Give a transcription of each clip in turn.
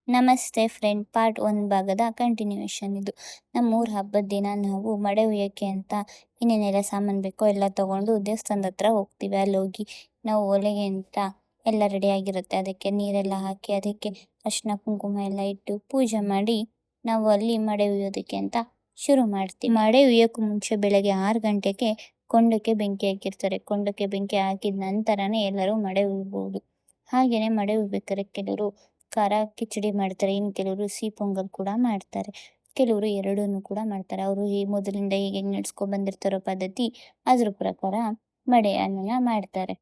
ನಮಸ್ತೆ friend, part 1 ಭಾಗದ continuation ಇದು. ನಮ್ಮೂರ ಹಬ್ಬದ ದಿನ ನಾವು ಮಡೆ ಹುಯ್ಯೋಕ್ಕೆ ಅಂತ ಇನ್ನೇನೆಲ್ಲ ಸಾಮಾನು ಬೇಕೋ ಎಲ್ಲ ತೊಗೊಂಡು ದೇವಸ್ಥಾನದ ಹತ್ರ ಹೋಗ್ತೀವಿ. ಅಲ್ಲಿ ಹೋಗಿ ನಾವು ಒಲೆಗೆ ಅಂತ ಎಲ್ಲ ರೆಡಿಯಾಗಿರುತ್ತೆ. ಅದಕ್ಕೆ ನೀರೆಲ್ಲ ಹಾಕಿ ಅದಕ್ಕೆ ಅರಿಶಿನ ಕುಂಕುಮ ಎಲ್ಲ ಇಟ್ಟು ಪೂಜೆ ಮಾಡಿ ನಾವು ಅಲ್ಲಿ ಮಡೆ ಹುಯ್ಯೋದಕ್ಕೆ ಅಂತ ಶುರು ಮಾಡ್ತೀವಿ. ಮಡೆ ಹುಯ್ಯೋಕ್ಕೂ ಮುಂಚೆ ಬೆಳಗ್ಗೆ 6 ಗಂಟೆಗೆ ಕೊಂಡಕ್ಕೆ ಬೆಂಕಿ ಹಾಕಿರ್ತಾರೆ. ಕೊಂಡಕ್ಕೆ ಬೆಂಕಿ ಹಾಕಿದ ನಂತರನೇ ಎಲ್ಲರೂ ಮಡೆ ಹುಯ್ಬೋದು. ಹಾಗೆಯೇ ಮಡೆ ಹುಯ್ಬೇಕಾದ್ರೆ ಕೆಲವರು ಖಾರ ಕಿಚಡಿ ಮಾಡ್ತಾರೆ, ಇನ್ನು ಕೆಲವರು ಸಿಹಿ ಪೊಂಗಲ್ ಕೂಡ ಮಾಡ್ತಾರೆ, ಕೆಲವರು ಎರಡನ್ನೂ ಕೂಡ ಮಾಡ್ತಾರೆ. ಅವರು ಈ ಮೊದಲಿಂದ ಹೀಗೆ ನಡೆಸ್ಕೊಂಡು ಬಂದಿರ್ತಾರೋ ಪದ್ಧತಿ ಅದ್ರ ಪ್ರಕಾರ ಮಡೆಯನ್ನ ಮಾಡ್ತಾರೆ.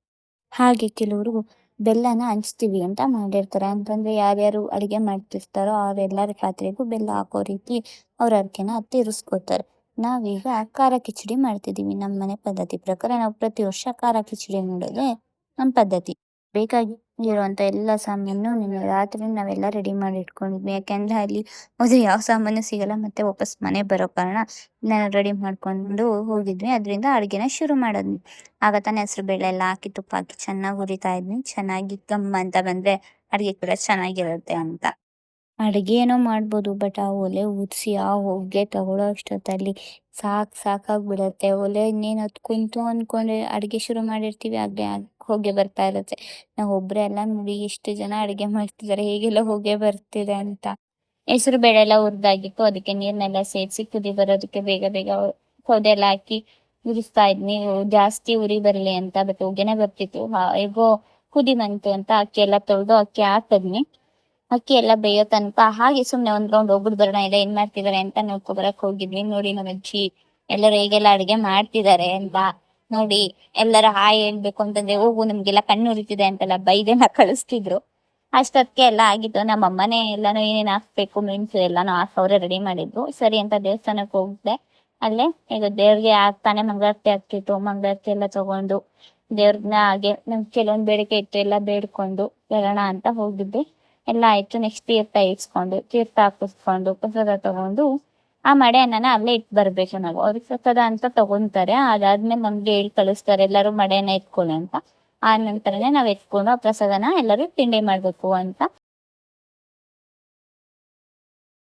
ಹಾಗೆ ಕೆಲವರು ಬೆಲ್ಲನ ಹಂಚ್ತೀವಿ ಅಂತ ಮಾಡಿರ್ತಾರೆ. ಅಂತಂದರೆ ಯಾರ್ಯಾರು ಅಡುಗೆ ಮಾಡ್ತಿರ್ತಾರೋ ಅವರೆಲ್ಲರ ಪಾತ್ರೆಗೂ ಬೆಲ್ಲ ಹಾಕೋ ರೀತಿ ಅವ್ರ ಹರಕೆನ ತೀರಿಸ್ಕೋತಾರೆ. ನಾವೀಗ ಖಾರ ಕಿಚಡಿ ಮಾಡ್ತಿದ್ದೀವಿ. ನಮ್ಮ ಮನೆ ಪದ್ಧತಿ ಪ್ರಕಾರ ನಾವು ಪ್ರತಿ ವರ್ಷ ಖಾರ ಕಿಚಡಿ ಮಾಡೋದೇ ನಮ್ಮ ಪದ್ಧತಿ. ಬೇಕಾಗಿರುವಂಥ ಎಲ್ಲ ಸಾಮಾನು ನಿನ್ನೆ ರಾತ್ರಿ ನಾವೆಲ್ಲ ರೆಡಿ ಮಾಡಿ ಇಟ್ಕೊಂಡಿದ್ವಿ. ಯಾಕೆಂದರೆ ಅಲ್ಲಿ ಹೋದರೆ ಯಾವ ಸಾಮಾನು ಸಿಗಲ್ಲ, ಮತ್ತು ವಾಪಸ್ ಮನೆ ಬರೋ ಕಾರಣ ನಾನು ರೆಡಿ ಮಾಡಿಕೊಂಡು ಹೋಗಿದ್ವಿ. ಅದರಿಂದ ಅಡುಗೆನ ಶುರು ಮಾಡಿದ್ವಿ. ಆಗ ತಾನೇ ಹೆಸರುಬೇಳೆ ಎಲ್ಲ ಹಾಕಿ ತುಪ್ಪ ಹಾಕಿ ಚೆನ್ನಾಗಿ ಹುರಿತಾ ಇದ್ವಿ. ಚೆನ್ನಾಗಿ ಘಮ್ ಅಂತ ಬಂದರೆ ಅಡುಗೆ ಕೂಡ ಚೆನ್ನಾಗಿರುತ್ತೆ ಅಂತ. ಅಡುಗೆ ಏನೋ ಮಾಡ್ಬೋದು, ಬಟ್ ಆ ಒಲೆ ಉರಿಸಿ ಆ ಹೊಗೆ ತಗೊಳ್ಳೋ ಅಷ್ಟೊತ್ತಲ್ಲಿ ಸಾಕಾಗ್ಬಿಡುತ್ತೆ. ಒಲೆ ಇನ್ನೇನು ಹತ್ಕೊಂತು ಅಂದ್ಕೊಂಡ್ರೆ ಅಡುಗೆ ಶುರು ಮಾಡಿರ್ತೀವಿ, ಆಗಲೇ ಹೊಗೆ ಬರ್ತಾ ಇರುತ್ತೆ. ನಾವು ಒಬ್ಬರೇ ಅಲ್ಲ ನೋಡಿ ಎಷ್ಟು ಜನ ಅಡುಗೆ ಮಾಡ್ತಿದ್ದಾರೆ, ಹೇಗೆಲ್ಲ ಹೊಗೆ ಬರ್ತಿದೆ ಅಂತ. ಹೆಸರು ಬೇಳೆ ಎಲ್ಲ ಹುರಿದಾಗಿತ್ತು. ಅದಕ್ಕೆ ನೀರನ್ನೆಲ್ಲ ಸೇರಿಸಿ ಕುದಿ ಬರೋದಕ್ಕೆ ಬೇಗ ಬೇಗ ಸೌದೆ ಎಲ್ಲ ಹಾಕಿ ಉರಿಸ್ತಾ ಇದ್ನಿ. ಜಾಸ್ತಿ ಉರಿ ಬರಲಿ ಅಂತ, ಬಟ್ ಹೊಗೆನೇ ಬರ್ತಿತ್ತು. ಹೇಗೋ ಕುದಿ ಬಂತು ಅಂತ ಅಕ್ಕಿ ಎಲ್ಲ ತೊಳೆದು ಅಕ್ಕಿ ಹಾಕಿದ್ನಿ. ಅಕ್ಕಿ ಎಲ್ಲ ಬೇಯೋ ತನಕ ಹಾಗೆ ಸುಮ್ಮನೆ ಒಂದು ರೌಂಡ್ ಹೋಗ್ಬಿಟ್ಟು ಬರೋಣ, ಎಲ್ಲ ಏನ್ ಮಾಡ್ತಿದ್ದಾರೆ ಅಂತ ನೋಡ್ಕೊಬರಕ್ ಹೋಗಿದ್ವಿ. ನೋಡಿ ನಮ್ಮ ಅಜ್ಜಿ ಎಲ್ಲರೂ ಹೇಗೆಲ್ಲ ಅಡುಗೆ ಮಾಡ್ತಿದ್ದಾರೆ ಅಂತ ನೋಡಿ ಎಲ್ಲರ ಹಾಯ್ ಹೇಳ್ಬೇಕು ಅಂತಂದ್ರೆ ಹೋಗು ನಮ್ಗೆಲ್ಲ ಕಣ್ಣು ಉರಿತಿದೆ ಅಂತೆಲ್ಲ ಬೈದೆಲ್ಲ ಕಳಿಸ್ತಿದ್ರು. ಅಷ್ಟೊತ್ತಿಗೆ ಎಲ್ಲ ಆಗಿತ್ತು. ನಮ್ಮ ಅಮ್ಮನೇ ಎಲ್ಲಾನು ಏನೇನು ಹಾಕ್ಬೇಕು ಮೆಣಸು ಎಲ್ಲಾನು ಹಾಕವ್ರೆ ರೆಡಿ ಮಾಡಿದ್ರು. ಸರಿ ಅಂತ ದೇವಸ್ಥಾನಕ್ಕೆ ಹೋಗಿದ್ದೆ. ಅಲ್ಲೇ ಈಗ ದೇವ್ರಿಗೆ ಆಗ್ತಾನೆ ಮಂಗಳಾರತಿ ಆಗ್ತಿತ್ತು. ಮಂಗಳಾರತಿ ಎಲ್ಲ ತಗೊಂಡು ದೇವ್ರನ್ನ ಹಾಗೆ ನಮ್ಗೆ ಕೆಲವೊಂದು ಬೇಡಿಕೆ ಇತ್ತು, ಎಲ್ಲ ಬೇಡ್ಕೊಂಡು ಬರೋಣ ಅಂತ ಹೋಗಿದ್ವಿ. ಎಲ್ಲ ಆಯ್ತು. ನೆಕ್ಸ್ಟ್ ತೀರ್ಥ ಇಡ್ಸ್ಕೊಂಡು ತೀರ್ಥ ಹಾಕಿಸ್ಕೊಂಡು ಪ್ರಸಾದ ತಗೊಂಡು ಆ ಮಡೆ ಅನ್ನನ ಅಲ್ಲೇ ಇಟ್ಟು ಬರ್ಬೇಕು ನಾವು. ಅವ್ರಿಗೆ ಪ್ರಸಾದ ಅಂತ ತಗೊಂತಾರೆ. ಅದಾದ್ಮೇಲೆ ನಮ್ಗೆ ಹೇಳಿ ಕಳಿಸ್ತಾರೆ ಎಲ್ಲರೂ ಮಡೆಯನ್ನ ಎತ್ಕೊಳ್ಳಿ ಅಂತ. ಆ ನಂತರನೇ ನಾವು ಎತ್ಕೊಂಡು ಆ ಪ್ರಸಾದನ ಎಲ್ಲರೂ ತಿಂಡಿ ಮಾಡ್ಬೇಕು ಅಂತ